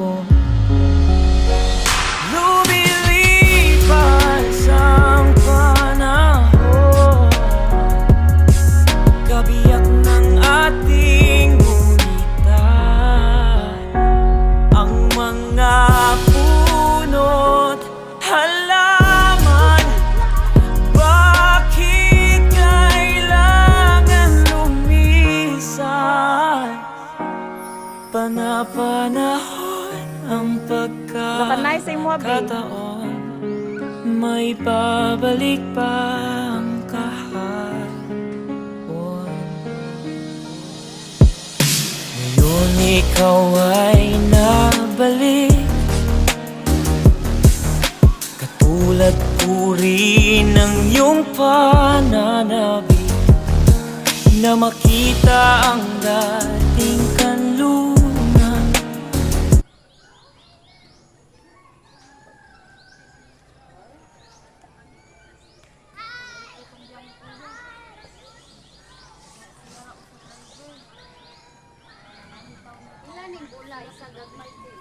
hapon. Lumilipas ang panahon, kabiyak ng ating gulitan. Ang mga puno't halaman, bakit kailangan lumisan? Panapanahon ang pagkakataon, may babalik pa ang kahapon. Ngayon ikaw ay nabalik, katulad uri ng iyong pananabik, na makita ang dating kanluran. Ilan yung gulay sa gagmay din?